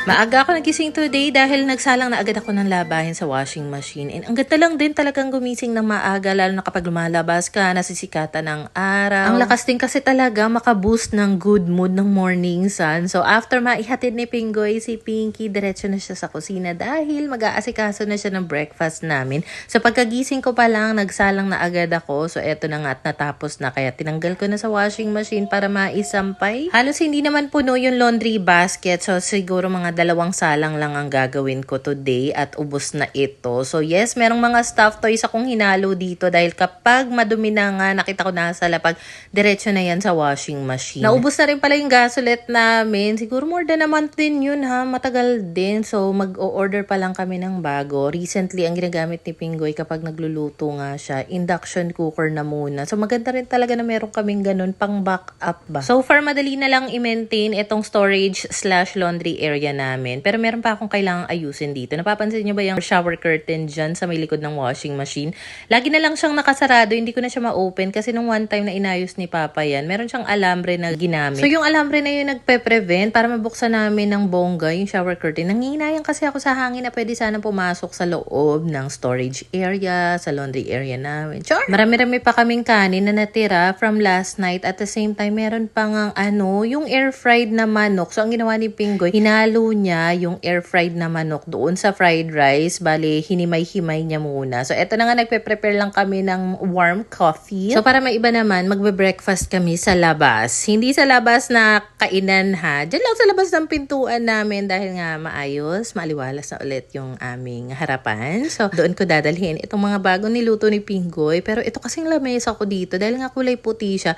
Maaga ako nagising today dahil nagsalang na agad ako ng labahin sa washing machine. And ang ganda lang din talagang gumising ng maaga, lalo na kapag lumalabas ka, nasisikatan ng araw. Ang lakas din kasi talaga makaboost ng good mood ng morning sun. So after maihatid ni Pingoy si Pinky, diretso na siya sa kusina dahil mag-aasikaso na siya ng breakfast namin. So pagkagising ko pa lang, nagsalang na agad ako. So eto na nga at natapos na, kaya tinanggal ko na sa washing machine para maisampay. Halos hindi naman puno yung laundry basket. So siguro mga 2 salang lang ang gagawin ko today at ubos na ito. So yes, merong mga stuffed toys akong hinalo dito dahil kapag madumi na nga, nakita ko na sa lapag, diretso na yan sa washing machine. Naubos na rin pala yung gasolette namin. Siguro more than a month din yun ha. Matagal din. So mag-o-order pa lang kami ng bago. Recently, ang ginagamit ni Pingoy kapag nagluluto nga siya, induction cooker na muna. So maganda rin talaga na meron kaming ganun pang backup ba. So far, madali na lang i-maintain itong storage/laundry area namin. Pero meron pa akong kailangang ayusin dito. Napapansin niyo ba yung shower curtain dyan sa may likod ng washing machine? Lagi na lang siyang nakasarado. Hindi ko na siya ma-open kasi nung one time na inayos ni Papa yan, meron siyang alambre na ginamit. So yung alambre na yun nagpe-prevent para mabuksan namin ng bongga yung shower curtain. Nangihinayang kasi ako sa hangin na pwede sana pumasok sa loob ng storage area, sa laundry area namin. Sure! Marami-rami pa kaming kanin na natira from last night. At the same time, meron pa ngang yung air-fried na manok. So ang ginawa ni Pingoy, hinalo niya yung air-fried na manok doon sa fried rice. Bale, hinimay-himay niya muna. So, eto na nga, nagpe-prepare lang kami ng warm coffee. So, para may iba naman, magbe-breakfast kami sa labas. Hindi sa labas na kainan ha. Diyan lang sa labas ng pintuan namin dahil nga maayos, maaliwalas na ulit yung aming harapan. So, doon ko dadalhin itong mga bagong niluto ni Pingoy. Pero ito kasing lamesa ko dito dahil nga kulay puti siya.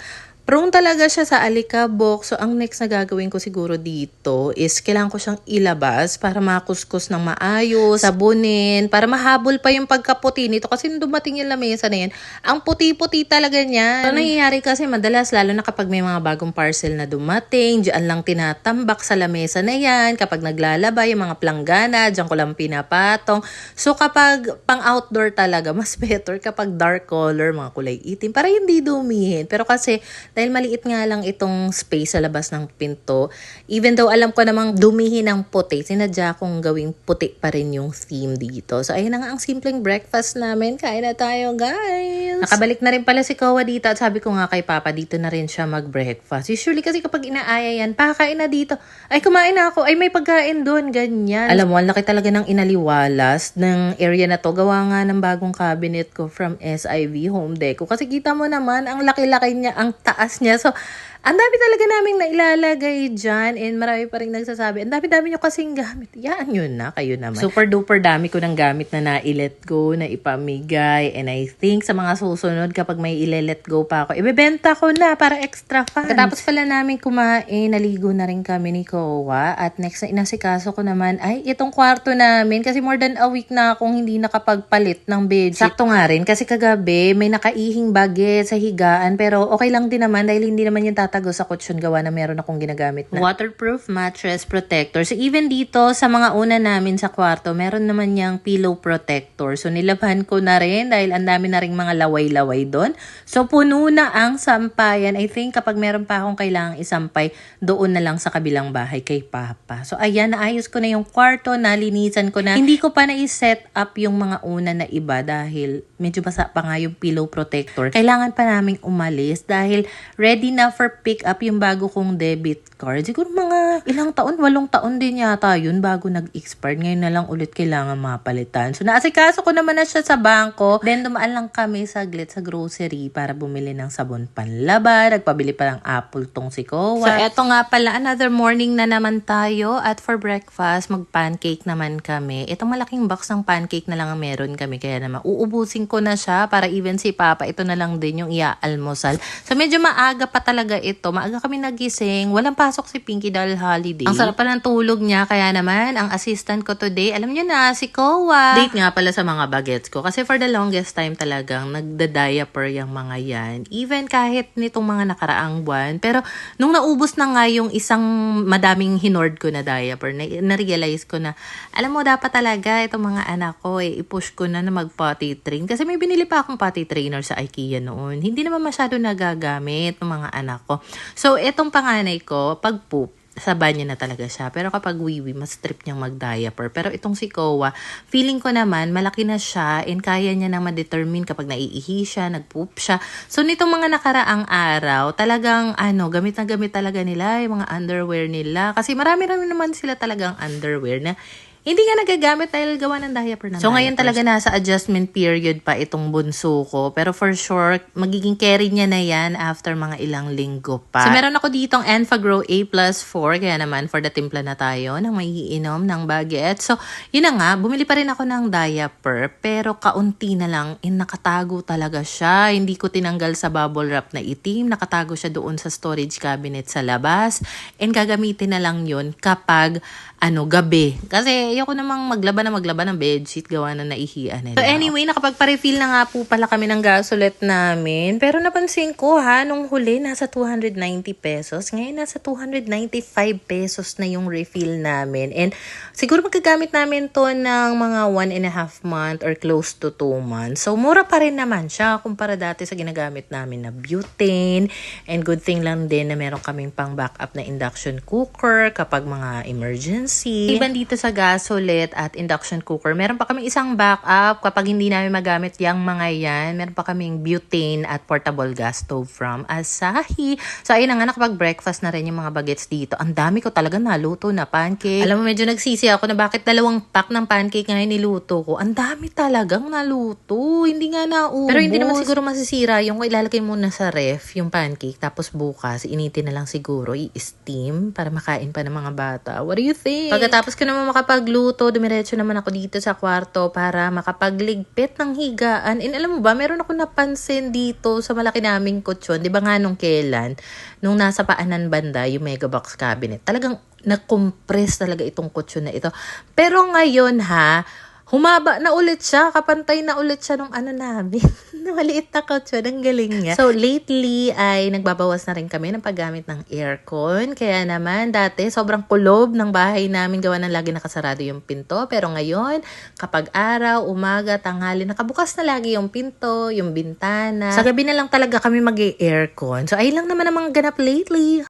Prone talaga siya sa alikabok. So, ang next na gagawin ko siguro dito is kailangan ko siyang ilabas para makuskus ng maayos, sabunin, para mahabol pa yung pagkaputi nito. Kasi nung dumating yung lamesa na yan, ang puti-puti talaga niyan. So, nangyayari kasi madalas, lalo na kapag may mga bagong parcel na dumating, diyan lang tinatambak sa lamesa na yan. Kapag naglalaba, yung mga planggana, diyan ko lang pinapatong. So, kapag pang-outdoor talaga, mas better kapag dark color, mga kulay itim, para hindi dumihin. Pero kasi, dahil maliit nga lang itong space sa labas ng pinto, even though alam ko namang dumihin ng puti, sinadya kong gawing puti pa rin yung theme dito. So, ayun na nga ang simpleng breakfast namin. Kain na tayo, guys! Nakabalik na rin pala si Kowa dito at sabi ko nga kay Papa, dito na rin siya mag-breakfast. Usually kasi kapag inaaya yan, pakain na dito. Ay, kumain na ako. Ay, may pagkain doon. Ganyan. Alam mo, ang laki talaga ng inaliwalas ng area na to. Gawa nga ng bagong cabinet ko from SIV Home Deco. Kasi kita mo naman, ang laki-laki niya, ang taas niya. So, ang dami talaga naming nailalagay dyan and marami pa rin nagsasabi, ang dami-dami nyo kasing gamit. Yan yun na, kayo naman. Super duper dami ko ng gamit na na-let go, na ipamigay, and I think sa mga susunod kapag may ile-let go pa ako, ibebenta ko na para extra fun. Katapos pala namin kumain, naligo na rin kami ni Kowa at next na inasikaso ko naman ay itong kwarto namin kasi more than a week na akong hindi nakapagpalit ng bedsheet. Sakto nga rin kasi kagabi may nakaihing baget sa higaan pero okay lang din naman dahil hindi naman yung tatago sa kutsyon gawa na meron akong ginagamit na waterproof mattress protector. So even dito sa mga una namin sa kwarto, meron naman niyang pillow protector. So nilabhan ko na rin dahil ang dami na ring mga laway-laway doon. So puno na ang sampayan. I think kapag meron pa akong kailangang isampay, doon na lang sa kabilang bahay kay Papa. So ayan, naayos ko na yung kwarto, nalinisan ko na. Hindi ko pa na-set up yung mga una na iba dahil medyo basa pa nga yung pillow protector. Kailangan pa naming umalis dahil ready na for pick up yung bago kong debit card. Siguro mga ilang taon, 8 taon din yata yun bago nag-expire. Ngayon na lang ulit kailangan mapalitan. So naasikaso ko naman na siya sa bangko. Then dumaan lang kami saglit sa grocery para bumili ng sabon panlaba. Nagpabili pa ng apple tong si Kowa. So eto nga pala, another morning na naman tayo. At for breakfast, mag-pancake naman kami. Itong malaking box ng pancake na lang ang meron kami. Kaya naman, uubusin ko na siya para even si Papa, ito na lang din yung ia-almusal. So medyo maaga pa talaga ito. Maaga kami nagising. Walang pasok si Pinky dahil holiday. Ang sarap pa ng tulog niya. Kaya naman, ang assistant ko today, alam niyo na, si Kowa. Date nga pala sa mga bagets ko. Kasi for the longest time talagang nagda-diaper yung mga yan. Even kahit nitong mga nakaraang buwan. Pero nung naubos na nga yung isang madaming hinord ko na diaper, na-realize ko na, alam mo, dapat talaga itong mga anak ko, i-push ko na mag-potty train. Kasi may binili pa akong potty trainer sa IKEA noon. Hindi naman masyado nagagamit ng mga anak ko. So, etong panganay ko, pag poop, sa banyo na talaga siya. Pero kapag wiwi, mas trip niyang mag-diaper. Pero itong si Kowa, feeling ko naman, malaki na siya and kaya niya na ma-determine kapag naiihi siya, nag-poop siya. So, nitong mga nakaraang araw, talagang, gamit na gamit talaga nila, yung mga underwear nila. Kasi marami-rami naman sila talagang underwear na hindi nga nagagamit dahil gawa ng diaper na. So, ngayon talaga nasa adjustment period pa itong bunso ko. Pero for sure, magiging carry niya na yan after mga ilang linggo pa. So, meron ako ditong Enfagrow A+4. Kaya naman, for the timpla na tayo ng maiinom ng baguette. So, yun na nga, bumili pa rin ako ng diaper. Pero kaunti na lang, nakatago talaga siya. Hindi ko tinanggal sa bubble wrap na itim. Nakatago siya doon sa storage cabinet sa labas. And gagamitin na lang yun kapag gabi. Kasi ayoko namang maglaba ng bedsheet gawa na naihian nila. So anyway, nakapagpa-refill na nga po pala kami ng gasolette namin. Pero napansin ko nung huli nasa 290 pesos. Ngayon nasa 295 pesos na yung refill namin. And siguro magagamit namin to ng mga 1.5 month or close to 2 months. So mura pa rin naman siya kumpara dati sa ginagamit namin na butane. And good thing lang din na meron kaming pang backup na induction cooker kapag mga emergency. Iban dito sa gasolette at induction cooker, meron pa kaming isang backup kapag hindi namin magamit yung mga yan. Meron pa kaming butane at portable gas stove from Asahi. So ayun na nga, nakapag-breakfast na rin yung mga bagets dito. Ang dami ko talaga naluto na pancake. Alam mo, medyo nagsisi ako na bakit 2 pack ng pancake ngayon niluto ko. Ang dami talagang naluto. Hindi nga naubos. Pero hindi naman siguro masisira yung ilalagay muna sa ref, yung pancake. Tapos bukas, initin na lang siguro, i-steam para makain pa ng mga bata. What do you think? Pagkatapos ko naman makapagluto, dumiretso naman ako dito sa kwarto para makapagligpit ng higaan. And alam mo ba, meron ako napansin dito sa malaki naming kutsyon. Di ba nga nung kailan, nung nasa paanan banda, yung mega box cabinet, talagang na-compress talaga itong kutsyon na ito. Pero ngayon humaba na ulit siya, kapantay na ulit siya nung namin. Maliit na kutsyon, ang galing niya. So, lately ay nagbabawas na rin kami ng paggamit ng aircon. Kaya naman, dati sobrang kulob ng bahay namin, gawa ng lagi nakasarado yung pinto. Pero ngayon, kapag araw, umaga, tanghali, nakabukas na lagi yung pinto, yung bintana. Sa gabi na lang talaga kami mag-aircon. So, ayun lang naman ang mga ganap lately.